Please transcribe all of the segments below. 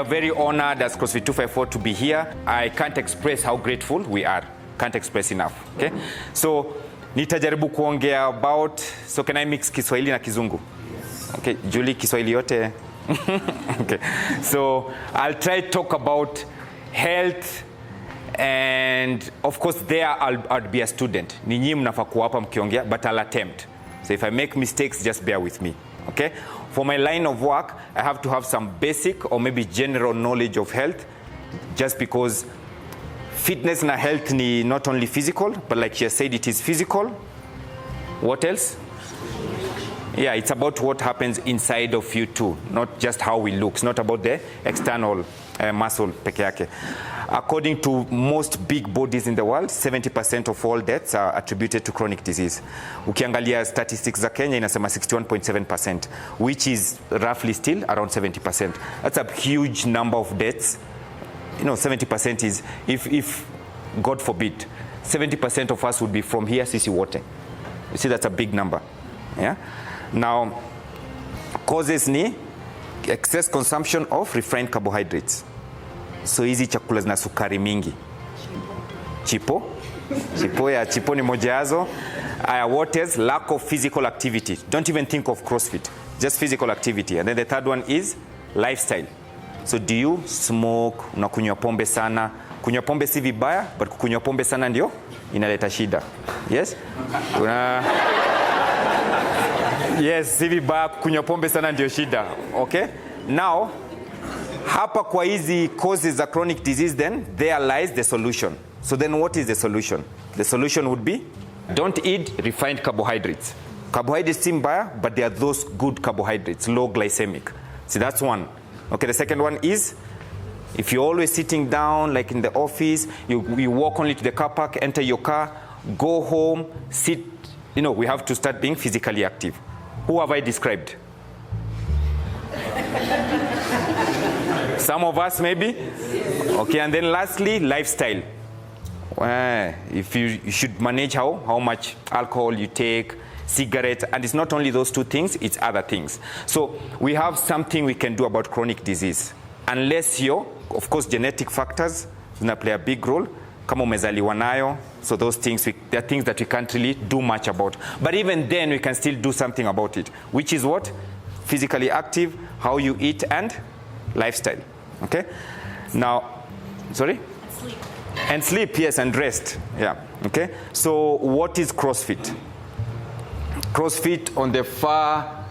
very honored as CrossFit 254 to be here. I can't express how grateful we are. Can't express enough. Okay? So nitajaribu kuongea about, so can I mix Kiswahili na Kizungu? Okay, Julie, Kiswahili yote. Okay. So I'll try to talk about health, and of course there I'll be a student. Ninyi mnafaa kuwa hapa mkiongea, but I'll attempt. So if I make mistakes, just bear with me. Okay? For my line of work, I have to have some basic or maybe general knowledge of health, just because fitness and health ni not only physical, but like she said, it is physical. What else? Yeah, it's about what happens inside of you too, not just how we look. It's not about the external muscle peke yake. According to most big bodies in the world, 70% of all deaths are attributed to chronic disease. Ukiangalia statistics za Kenya inasema 61.7%, which is roughly still around 70%. That's a huge number of deaths. You know, 70% is, if God forbid, 70% of us would be from here, sisi wote. You see, that's a big number. Yeah. Now, causes ni excess consumption of refined carbohydrates. So hizi chakula zina sukari mingi. Chipo ni moja yazo. What else? Lack of physical activity. Don't even think of CrossFit. Just physical activity. And then the third one is lifestyle. So do you smoke? Unakunywa pombe sana? Kunywa pombe si vibaya, but kunywa pombe sana ndio inaleta shida. Yes? Yes, si vibaya, kunywa pombe sana ndio shida. Okay? Now, hapa kwa hizi causes za chronic disease, then there lies the solution. So then what is the solution? The solution would be, don't eat refined carbohydrates. Carbohydrates seem mbaya, but they are those good carbohydrates, low glycemic. See, that's one. Okay, the second one is, if you're always sitting down, like in the office, you walk only to the car park, enter your car, go home, sit, you know, we have to start being physically active. Who have I described? Some of us maybe? Okay, and then lastly, lifestyle. If you should manage how much alcohol you take, cigarettes, and it's not only those two things, it's other things. So we have something we can do about chronic disease. Unless of course, genetic factors play a big role. Kama umezaliwa nayo, so those things, there are things that we can't really do much about. But even then, we can still do something about it, which is what? Physically active, how you eat, and lifestyle. Okay? Now, sorry? Sleep. And sleep, yes, and rest. Yeah. Okay? So what is CrossFit? CrossFit on the far,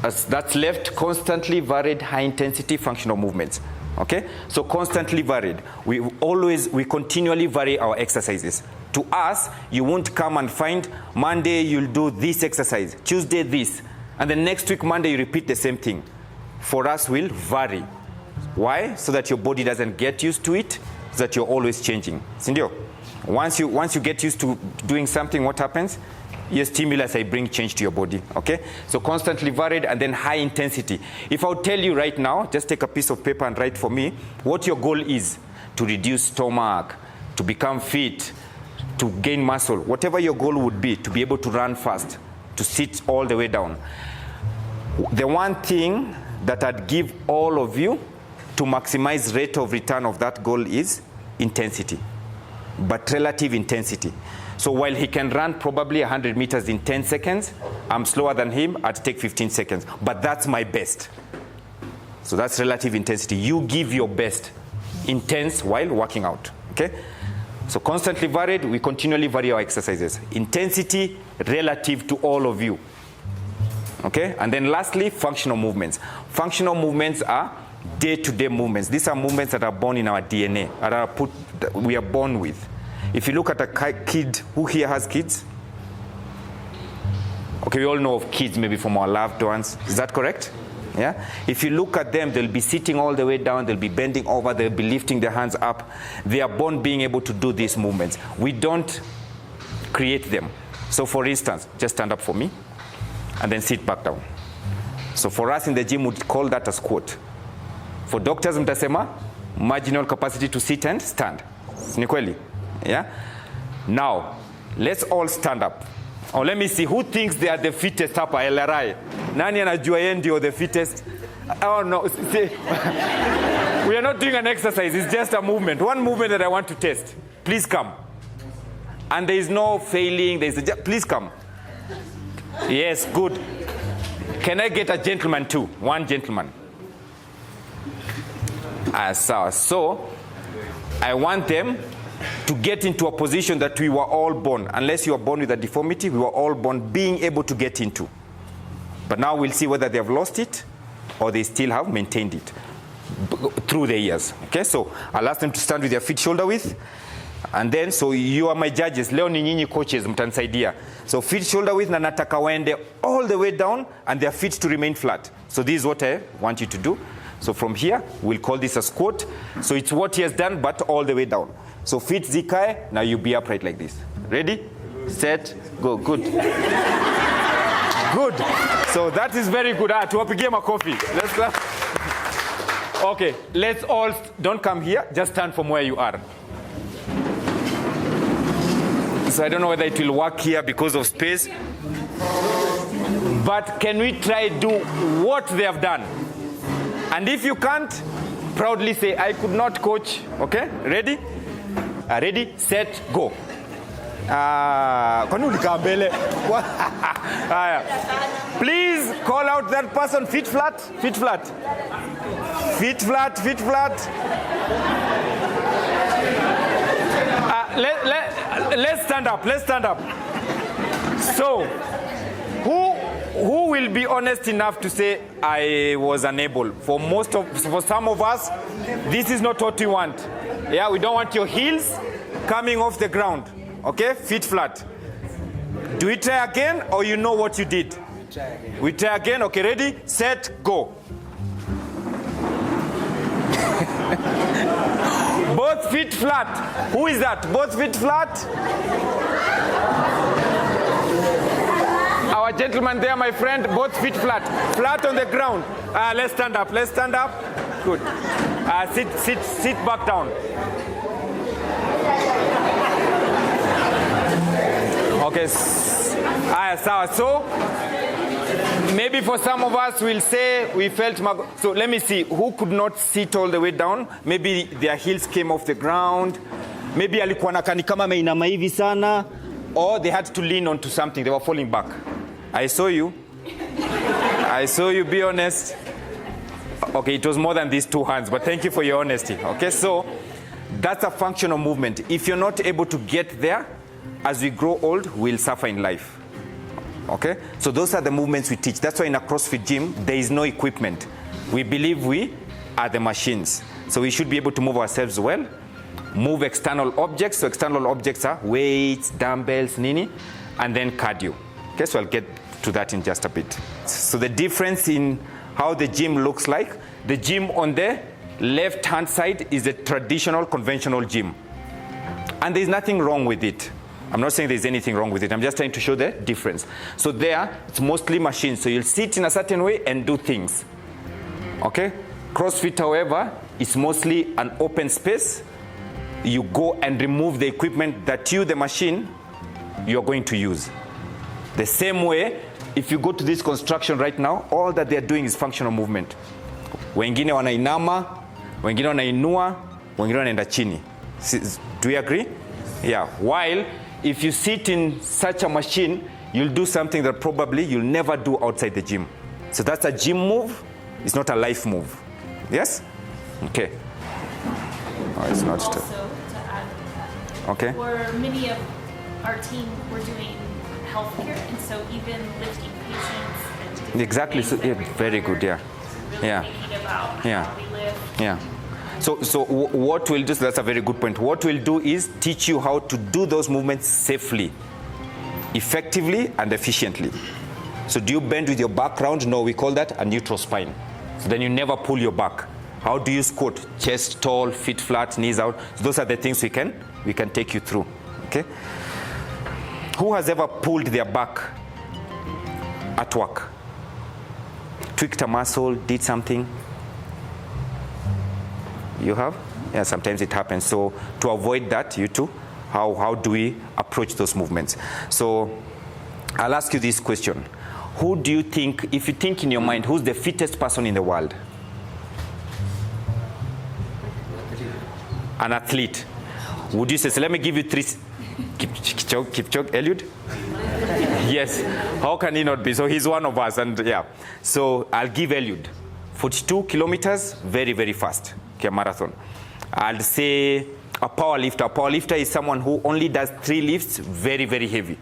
that's left, constantly varied high-intensity functional movements. Okay? So constantly varied. We continually vary our exercises. To us, you won't come and find Monday you'll do this exercise, Tuesday this, and the next week Monday you repeat the same thing. For us, we'll vary. Why? So that your body doesn't get used to it, so that you're always changing. Sindio? Once you get used to doing something, what happens? Your stimulus, I bring change to your body. Okay? So constantly varied, and then high intensity. If I would tell you right now, just take a piece of paper and write for me what your goal is: to reduce stomach, to become fit, to gain muscle, whatever your goal would be, to be able to run fast, to sit all the way down. The one thing that I'd give all of you to maximize rate of return of that goal is intensity, but relative intensity. So while he can run probably 100 meters in 10 seconds, I'm slower than him, I'd take 15 seconds. But that's my best. So that's relative intensity. You give your best intense while working out. Okay? So constantly varied, we continually vary our exercises. Intensity relative to all of you. Okay? And then lastly, functional movements. Functional movements are day-to-day movements. These are movements that are born in our DNA, that we are born with. If you look at a kid, who here has kids? Okay, we all know of kids maybe from our loved ones. Is that correct? Yeah? If you look at them, they'll be sitting all the way down, they'll be bending over, they'll be lifting their hands up. They are born being able to do these movements. We don't create them. So for instance, just stand up for me, and then sit back down. So for us in the gym, we'd call that a squat. For doctors, mtasema, marginal capacity to sit and stand. Ni kweli? Yeah? Now, let's all stand up. Or let me see, who thinks they are the fittest hapa LRI? Nani anajua yeye ndio the fittest? Oh, no. See, we are not doing an exercise. It's just a movement. One movement that I want to test. Please come. And there is no failing. Please come. Yes, good. Can I get a gentleman too? One gentleman. So, I want them to get into a position that we were all born. Unless you are born with a deformity, we were all born being able to get into. But now we'll see whether they have lost it or they still have maintained it through the years. Okay, so I'll ask them to stand with their feet shoulder width. And then, so you are my judges. Leo ni nyinyi coaches, mtanisaidia. So feet shoulder width na nataka waende all the way down and their feet to remain flat. So this is what I want you to do. So from here, we'll call this a squat. So it's what he has done, but all the way down. So feet zikae, now you be upright like this. Ready? Set, go. Good. Good. So that is very good. Tuwapigie makofi. Let's clap. Okay, let's all, don't come here, just stand from where you are. So I don't know whether it will work here because of space. But can we try do what they have done? And if you can't, proudly say, I could not, coach. Okay, ready? Ready, set, go. Please call out that person. Feet flat, feet flat. Feet flat, feet flat. Let's stand up, let's stand up. So, who will be honest enough to say, I was unable? For some of us, this is not what we want. Yeah, we don't want your heels coming off the ground. Okay, feet flat. Do we try again, or you know what you did? We try again. Okay, ready, set, go. Both feet flat. Who is that? Both feet flat? Our gentleman there, my friend, both feet flat. Flat on the ground. Let's stand up, let's stand up. Good. Sit back down. Okay, so maybe for some of us we'll say we felt, so let me see, who could not sit all the way down? Maybe their heels came off the ground. Maybe alikuwa nakani kama meinama hivi sana, or they had to lean onto something, they were falling back. I saw you, be honest. Okay, it was more than these two hands, but thank you for your honesty. Okay, so that's a functional movement. If you're not able to get there, as we grow old, we'll suffer in life. Okay? So those are the movements we teach. That's why in a CrossFit gym, there is no equipment. We believe we are the machines. So we should be able to move ourselves well, move external objects. So external objects are weights, dumbbells, nini, and then cardio. Okay, so I'll get to that in just a bit. So the difference in how the gym looks like, the gym on the left-hand side is a traditional, conventional gym. And there's nothing wrong with it. I'm not saying there's anything wrong with it. I'm just trying to show the difference. So there, it's mostly machines. So you'll sit in a certain way and do things. Okay? CrossFit, however, is mostly an open space. You go and remove the equipment that you, the machine, you're going to use. The same way, if you go to this construction right now, all that they're doing is functional movement. Wengine wanainama, wengine wanainua, wengine wanaenda chini. Do we agree? Yeah. While if you sit in such a machine, you'll do something that probably you'll never do outside the gym. So that's a gym move. It's not a life move. Yes? Okay. Oh, it's not. Also, to add, okay. For many of our team, we're doing healthcare, and so even lifting patients. And exactly. So, yeah, very good. Yeah. Really yeah. Thinking about yeah. how we live. Yeah. So what we'll do, so that's a very good point. What we'll do is teach you how to do those movements safely, effectively, and efficiently. So do you bend with your back round? No, we call that a neutral spine. So then you never pull your back. How do you squat? Chest tall, feet flat, knees out. So those are the things we can take you through. Okay? Who has ever pulled their back at work? Tweaked a muscle, did something? You have? Yeah, sometimes it happens. So to avoid that, you too, how do we approach those movements? So I'll ask you this question. Who do you think, if you think in your mind, who's the fittest person in the world? an athlete, would you say, so let me give you three, Kipchoge, Eliud? Yes, how can he not be? So he's one of us, and yeah. So I'll give Eliud 42 kilometers, very, very fast, okay, marathon. I'll say a power lifter. A power lifter is someone who only does 3 lifts, very, very heavy.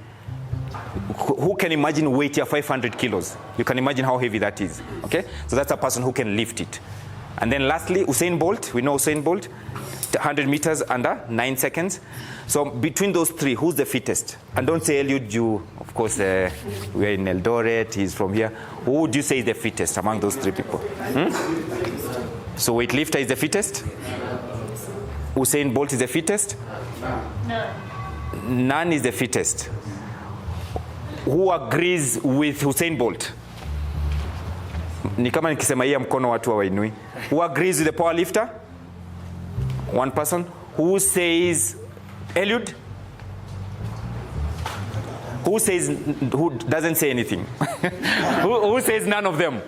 Who can imagine weight of 500 kilos? You can imagine how heavy that is, okay? So that's a person who can lift it. And then lastly, Usain Bolt. We know Usain Bolt, 100 meters under 9 seconds. So between those 3, who's the fittest? And don't say Eliud, you, of course, we're in Eldoret, he's from here. Who would you say is the fittest among those 3 people? So weightlifter is the fittest? Usain Bolt is the fittest? None is the fittest. Who agrees with Usain Bolt? Ni kama nikisema hii mkono watu hawainui. Who agrees with the power lifter? One person. Who says Eliud? Who doesn't say anything? who says none of them?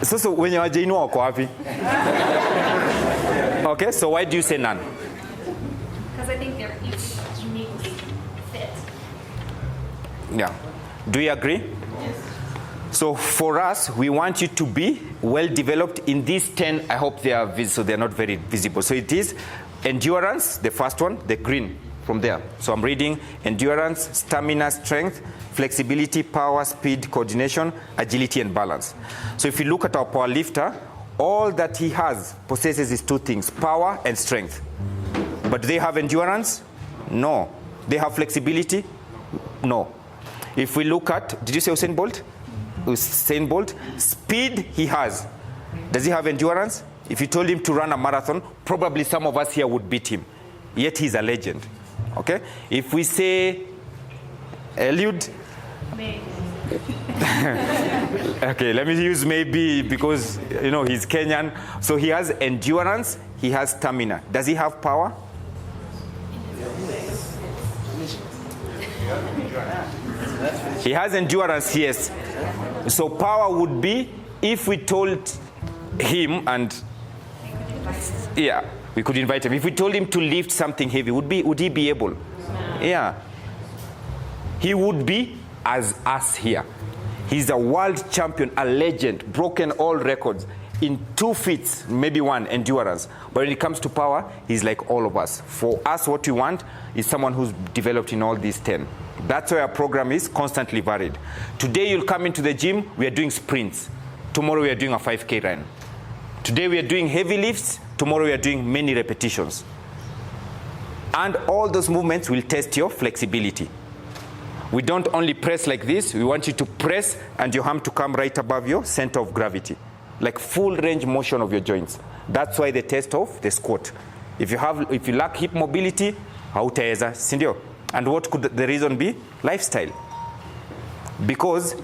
So wenye wajainua wako wapi? Okay, so why do you say none? Because I think they're each uniquely fit. Yeah. Do you agree? Yes. So for us, we want you to be well developed in these 10. I hope they are so they're not very visible. So it is endurance, the first one, the green from there. So I'm reading endurance, stamina, strength, flexibility, power, speed, coordination, agility, and balance. So if you look at our power lifter, all that he possesses is 2 things, power and strength. But do they have endurance? No. They have flexibility? No. If we look at, did you say Usain Bolt? Usain Bolt, speed he has. Does he have endurance? If you told him to run a marathon, probably some of us here would beat him. Yet he's a legend. Okay? If we say Eliud, Maybe. okay, let me use maybe because he's Kenyan. So he has endurance, he has stamina. Does he have power? He has endurance, yes. So power would be if we told him, and yeah, we could invite him. If we told him to lift something heavy, would he be able? Yeah. He would be as us here. He's a world champion, a legend, broken all records in 2 feats, maybe 1, endurance. But when it comes to power, he's like all of us. For us, what we want is someone who's developed in all these 10. That's why our program is constantly varied. Today you'll come into the gym, we are doing sprints. Tomorrow we are doing a 5K run. Today we are doing heavy lifts, tomorrow we are doing many repetitions. And all those movements will test your flexibility. We don't only press like this, we want you to press and your arm to come right above your center of gravity. Like full range motion of your joints. That's why the test of the squat. If you lack hip mobility, hautaweza, si ndio? And what could the reason be? Lifestyle. Because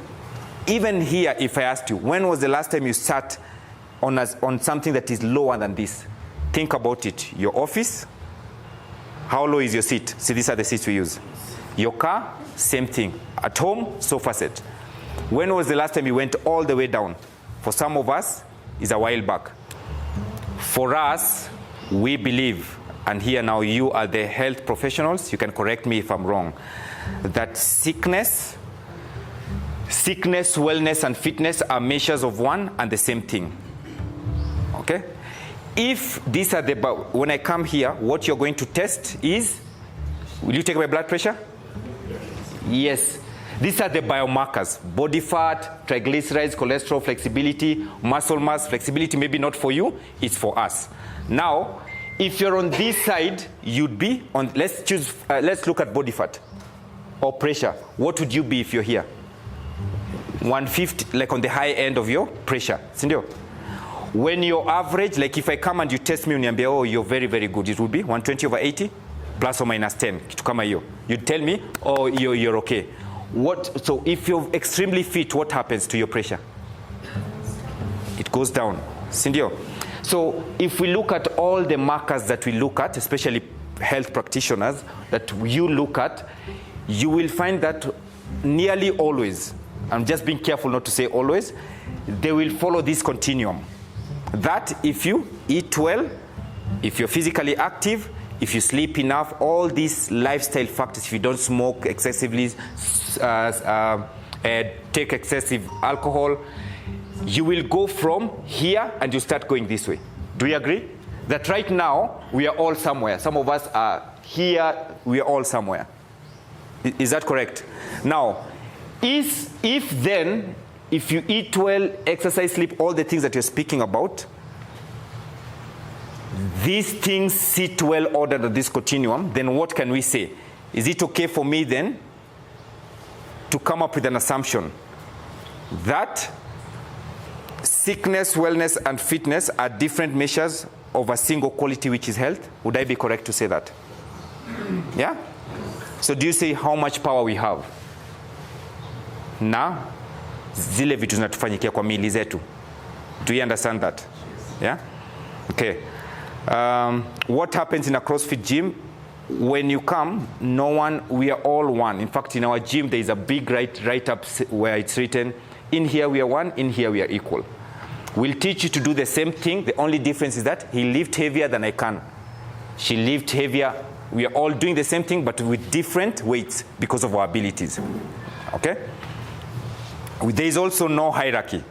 even here, if I asked you, when was the last time you sat on something that is lower than this? Think about it. Your office, how low is your seat? See, these are the seats we use. Your car, same thing. At home, sofa set. When was the last time you went all the way down? For some of us, it's a while back. For us, we believe, and here now you are the health professionals, you can correct me if I'm wrong, that sickness, wellness, and fitness are measures of one and the same thing. Okay? If these are when I come here, what you're going to test is, will you take my blood pressure? Yes. These are the biomarkers: body fat, triglycerides, cholesterol, flexibility, muscle mass. Flexibility maybe not for you, it's for us. Now, if you're on this side, you'd be on, let's look at body fat or pressure. What would you be if you're here? 150, like on the high end of your pressure. Sindio? When you're average, like if I come and you test me, uniambia, oh, you're very, very good, it would be 120/80 plus or minus 10. Kitu kama hiyo. You'd tell me, oh, you're okay. So if you're extremely fit, what happens to your pressure? It goes down. Sindio? So if we look at all the markers that we look at, especially health practitioners, that you look at, you will find that nearly always, I'm just being careful not to say always, they will follow this continuum. That if you eat well, if you're physically active, if you sleep enough, all these lifestyle factors, if you don't smoke excessively, take excessive alcohol, you will go from here and you start going this way. Do you agree? That right now, we are all somewhere. Some of us are here, we are all somewhere. Is that correct? Now, if you eat well, exercise, sleep, all the things that you're speaking about, these things sit well ordered on this continuum, then what can we say? Is it okay for me then to come up with an assumption that sickness, wellness, and fitness are different measures of a single quality, which is health? Would I be correct to say that? Yeah? So do you see how much power we have? Na zile vitu zinatufanyikia kwa miili zetu. Do you understand that? Yeah? Okay. What happens in a CrossFit gym? When you come, we are all one. In fact, in our gym, there is a big write-up where it's written, in here we are one, in here we are equal. We'll teach you to do the same thing. The only difference is that he lifts heavier than I can. She lifts heavier. We are all doing the same thing, but with different weights because of our abilities. Okay? There is also no hierarchy.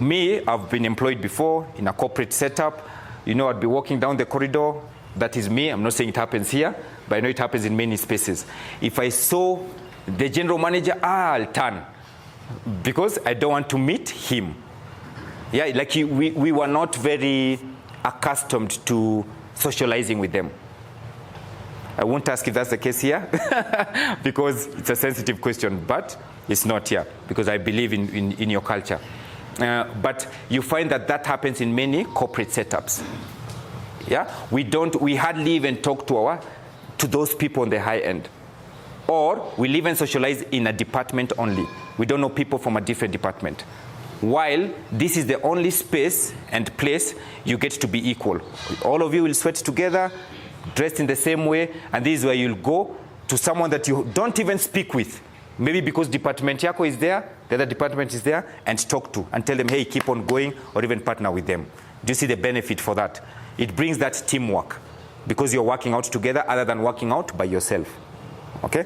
Me, I've been employed before in a corporate setup. You know, I'd be walking down the corridor. That is me. I'm not saying it happens here, but I know it happens in many spaces. If I saw the general manager, I'll turn because I don't want to meet him. Yeah, like we were not very accustomed to socializing with them. I won't ask if that's the case here because it's a sensitive question, but it's not here because I believe in your culture. But you find that happens in many corporate setups. Yeah, we hardly even talk to those people on the high end, or we live and socialize in a department only. We don't know people from a different department. While this is the only space and place you get to be equal. All of you will sweat together, dressed in the same way, and this is where you'll go to someone that you don't even speak with. Maybe because department yako is there, the other department is there, and talk to, and tell them, hey, keep on going, or even partner with them. Do you see the benefit for that? It brings that teamwork, because you're working out together other than working out by yourself. Okay?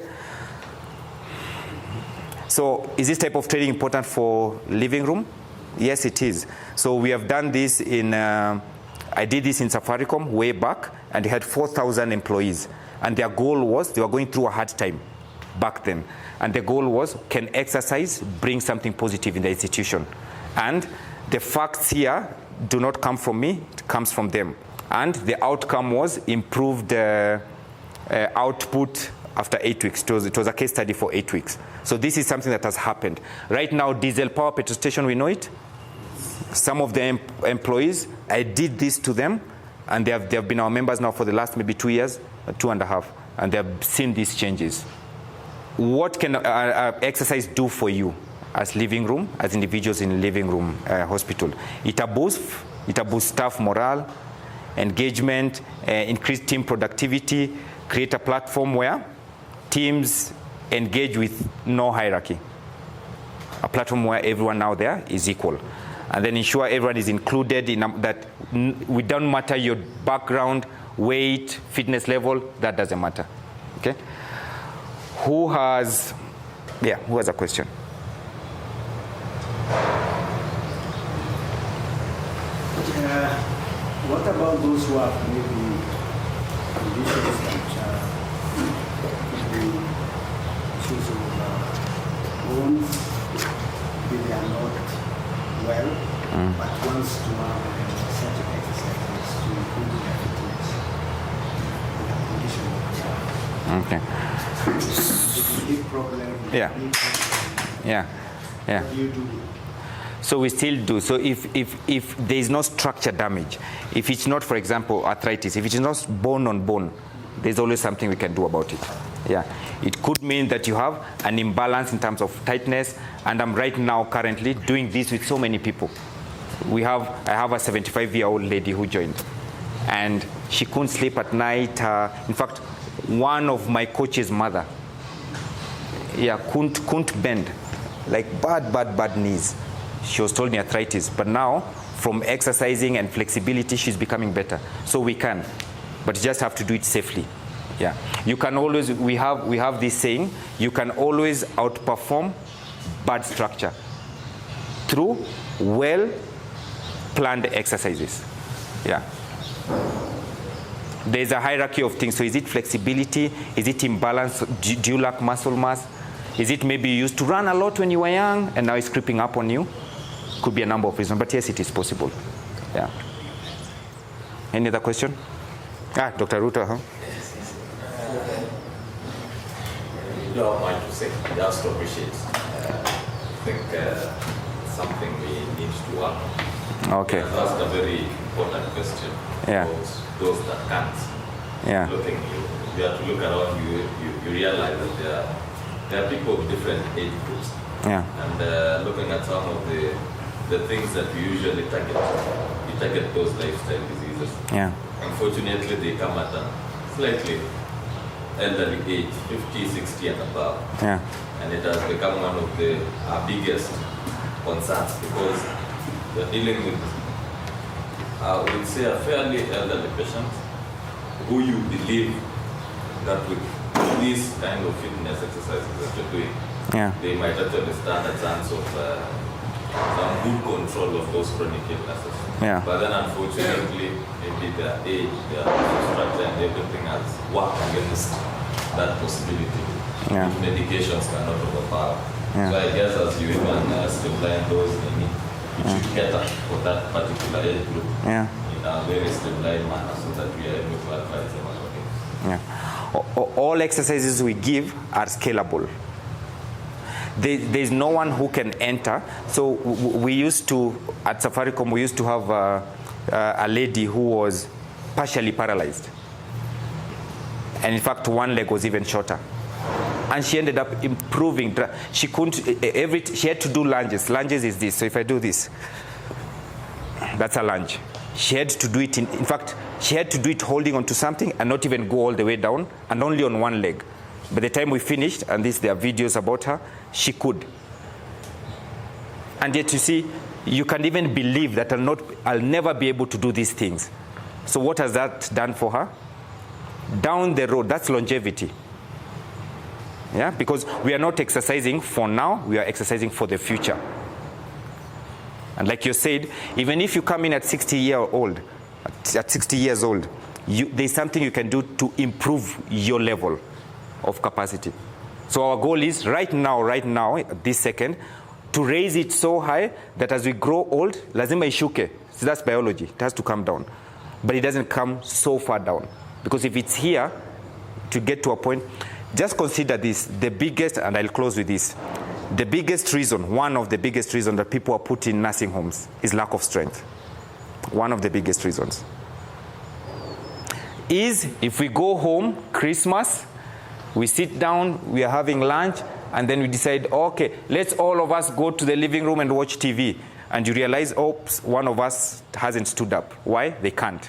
So is this type of training important for living room? Yes, it is. So we have done this I did this in Safaricom way back, and they had 4,000 employees. And their goal was, they were going through a hard time back then. And the goal was, can exercise bring something positive in the institution? And the facts here do not come from me, it comes from them. And the outcome was improved output after 8 weeks. It was a case study for 8 weeks. So this is something that has happened. Right now, diesel power petrol station, we know it. Some of the employees, I did this to them, and they have been our members now for the last maybe 2 years, 2.5, and they have seen these changes. What can exercise do for you as living room, as individuals in living room hospital? It boosts staff morale, engagement, increase team productivity, create a platform where teams engage with no hierarchy. A platform where everyone now there is equal. And then ensure everyone is included in that. We don't matter your background, weight, fitness level, that doesn't matter. Okay? Who has a question? What about those who have maybe conditions like issues of bones, maybe they are not well, but wants to have certain exercises to improve their fitness with a condition that Okay. it's a big problem. Yeah. What do you do? So we still do. So if there is no structure damage, if it's not, for example, arthritis, if it is not bone on bone, there's always something we can do about it. Yeah. It could mean that you have an imbalance in terms of tightness, and I'm right now currently doing this with so many people. I have a 75-year-old lady who joined, and she couldn't sleep at night. In fact, one of my coach's mother, couldn't bend, like bad knees. She was told me arthritis, but now from exercising and flexibility, she's becoming better. So we can, but you just have to do it safely. Yeah, you can always, we have this saying, you can always outperform bad structure through well-planned exercises. Yeah. There's a hierarchy of things. So is it flexibility? Is it imbalance? Do you lack muscle mass? Is it maybe you used to run a lot when you were young and now it's creeping up on you? Could be a number of reasons, but yes, it is possible. Yeah. Any other question? Dr. Ruta, huh? You don't mind to say, just to appreciate. I think something we need to work on. Okay. That's a very important question. Yeah. Those that can't. Yeah. You have to look around you realize that there are people of different age groups. Yeah. And looking at some of the things that we usually target, we target those lifestyle diseases. Yeah. Unfortunately, they come at a slightly elderly age, 50, 60 and above. Yeah. And it has become one of our biggest concerns because we're dealing with, I would say, a fairly elderly patient who you believe that with these kind of fitness exercises that you're doing, Yeah. they might actually stand a chance of some good control of those chronic illnesses. Yeah. But then unfortunately, maybe their age, their structure and everything has worked against that possibility. Yeah. Which medications cannot overpower. Yeah. So I guess as you even streamline those, you should cater for that particular age group Yeah. in a very streamlined manner so that we are able to advise them accordingly. Yeah. All exercises we give are scalable. There's no one who can enter. So we used to, at Safaricom, we used to have a lady who was partially paralyzed. And in fact, one leg was even shorter. And she ended up improving. She couldn't, she had to do lunges. Lunges is this. So if I do this, that's a lunge. She had to do it, in fact, she had to do it holding onto something and not even go all the way down, and only on one leg. By the time we finished, and there are videos about her, she could. And yet you see, you can even believe that I'll never be able to do these things. So what has that done for her? Down the road, that's longevity. Yeah, because we are not exercising for now, we are exercising for the future. And like you said, even if you come in at 60 years old, there's something you can do to improve your level of capacity. So our goal is right now, this second, to raise it so high that as we grow old, lazima ishuke. So that's biology, it has to come down. But it doesn't come so far down. Because if it's here, to get to a point, just consider this, the biggest, and I'll close with this, the biggest reason, one of the biggest reasons that people are put in nursing homes is lack of strength. One of the biggest reasons. Is if we go home, Christmas, we sit down, we are having lunch, and then we decide, okay, let's all of us go to the living room and watch TV. And you realize, oops, one of us hasn't stood up. Why? They can't.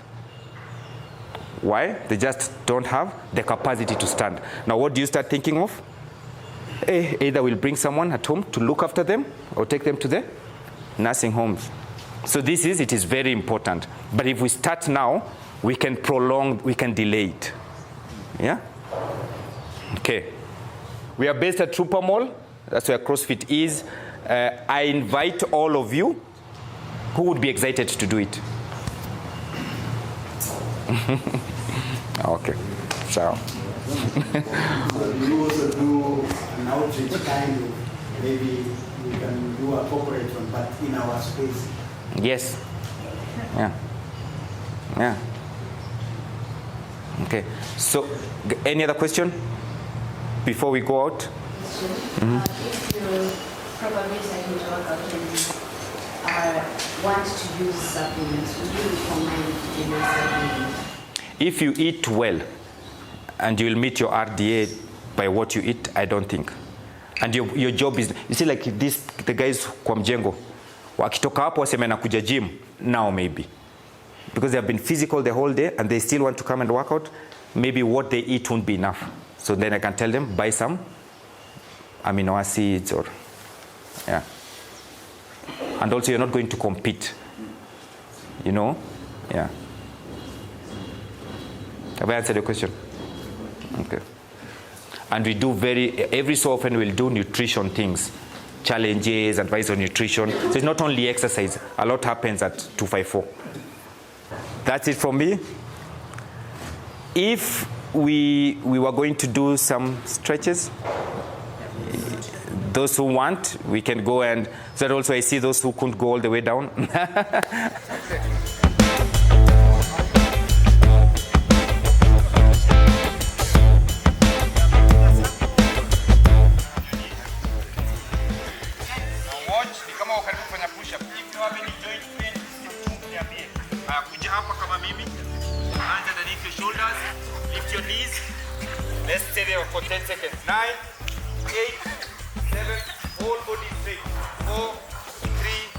Why? They just don't have the capacity to stand. Now, what do you start thinking of? Either we'll bring someone at home to look after them or take them to the nursing homes. So it is very important. But if we start now, we can prolong, we can delay it. Yeah? Okay. We are based at Trooper Mall. That's where CrossFit is. I invite all of you who would be excited to do it. Okay. Ciao. We also do an outreach kind of, maybe we can do a corporate one, but in our space. Yes. Yeah. Yeah. Okay. So, any other question before we go out? If you probably starting to work out and want to use supplements, would you recommend using supplements? If you eat well and you will meet your RDA by what you eat, I don't think. And your job is, you see, like this, the guys kwa mjengo, wakitoka hapo waseme na kuja gym, now maybe. Because they have been physical the whole day and they still want to come and work out, maybe what they eat won't be enough. So then I can tell them, buy some amino acids or, yeah. And also you're not going to compete. you know? Yeah. Have I answered your question? Okay. And we do every so often we'll do nutrition things, challenges, advice on nutrition. So it's not only exercise, a lot happens at 254. That's it from me. If we were going to do some stretches, those who want, we can go, and so that also I see those who couldn't go all the way down. Kuja hapa kama mimi. Hands underneath your shoulders. Lift your knees. Let's stay there for 10 seconds. 9, 8, 7, whole body straight. 4, 3,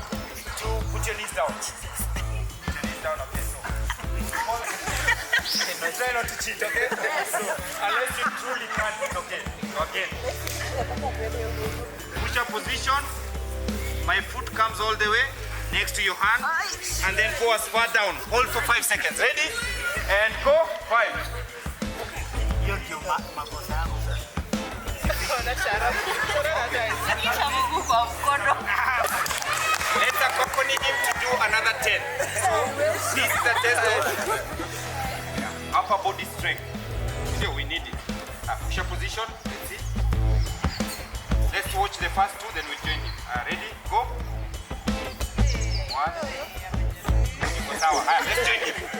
2, put your knees down. Put your knees down, okay? So, try not to cheat, okay? So, unless you truly can't, it's okay. Again. Push up position. My foot comes all the way next to your hand, and then go as far down. Hold for 5 seconds. Ready? And go. 5. Let's accompany him to do another 10. So this is the test of upper body strength. So we need it. Push up position. Let's see. Let's watch the first two, then we'll join him. Ready? Go. 1. Let's join him.